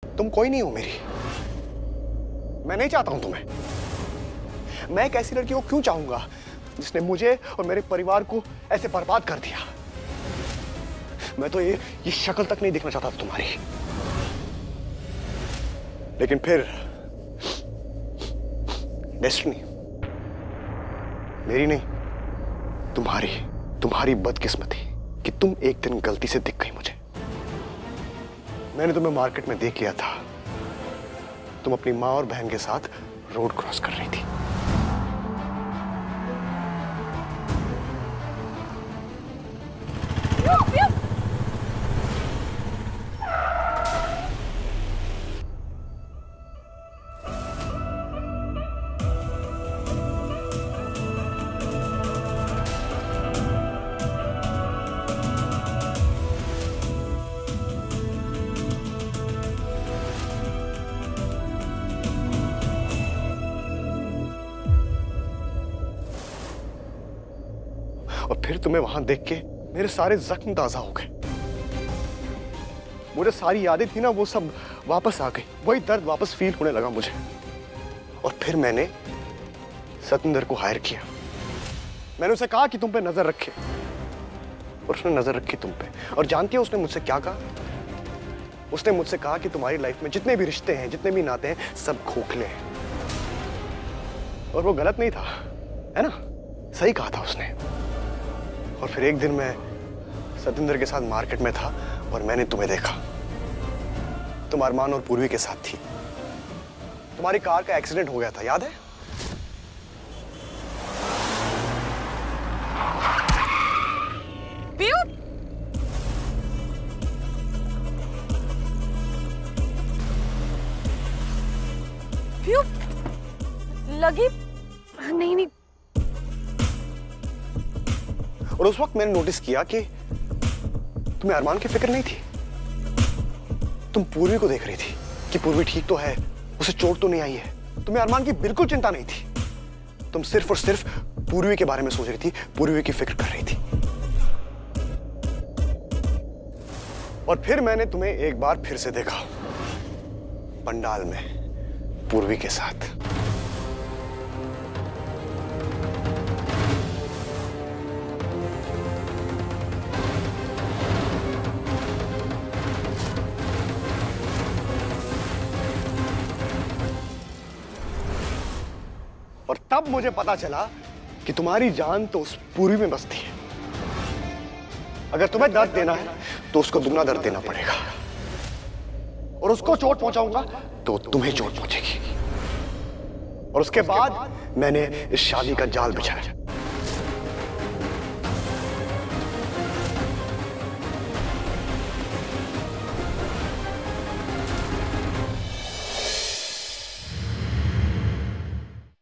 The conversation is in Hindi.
तुम कोई नहीं हो मेरी। मैं नहीं चाहता हूं तुम्हें। मैं एक ऐसी लड़की को क्यों चाहूंगा जिसने मुझे और मेरे परिवार को ऐसे बर्बाद कर दिया। मैं तो ये शक्ल तक नहीं देखना चाहता था तुम्हारी। लेकिन फिर डेस्टिनी, मेरी नहीं, तुम्हारी बदकिस्मती कि तुम एक दिन गलती से दिख गई मुझे। मैंने तुम्हें मार्केट में देख लिया था। तुम अपनी माँ और बहन के साथ रोड क्रॉस कर रही थी। और फिर तुम्हें वहां देख के मेरे सारे जख्म ताजा हो गए। मुझे सारी यादें थी ना, वो सब वापस आ गई। वही दर्द वापस फील होने लगा मुझे। और फिर मैंने सतेंद्र को हायर किया। मैंने उसे कहा कि तुम पे नजर रखे, और उसने नजर रखी तुम पे। और जानती हो उसने मुझसे क्या कहा? उसने मुझसे कहा कि तुम्हारी लाइफ में जितने भी रिश्ते हैं, जितने भी नाते हैं, सब खोखले हैं। और वो गलत नहीं था, है ना? सही कहा था उसने। और फिर एक दिन मैं सतेंद्र के साथ मार्केट में था और मैंने तुम्हें देखा। तुम अरमान और पूर्वी के साथ थी। तुम्हारी कार का एक्सीडेंट हो गया था, याद है? पीयू? पीयू? लगी? नहीं। और उस वक्त मैंने नोटिस किया कि तुम्हें अरमान की फिक्र नहीं थी। तुम पूर्वी को देख रही थी कि पूर्वी ठीक तो है, उसे चोट तो नहीं आई है। तुम्हें अरमान की बिल्कुल चिंता नहीं थी। तुम सिर्फ और सिर्फ पूर्वी के बारे में सोच रही थी, पूर्वी की फिक्र कर रही थी। और फिर मैंने तुम्हें एक बार फिर से देखा, पंडाल में पूर्वी के साथ। और तब मुझे पता चला कि तुम्हारी जान तो उस पूर्वी में बसती है। अगर तुम्हें दर्द देना है तो उसको दुगना दर्द देना पड़ेगा। और उसको चोट पहुंचाऊंगा तो तुम्हें चोट पहुंचेगी। और उसके बाद मैंने इस शादी का जाल बिछाया।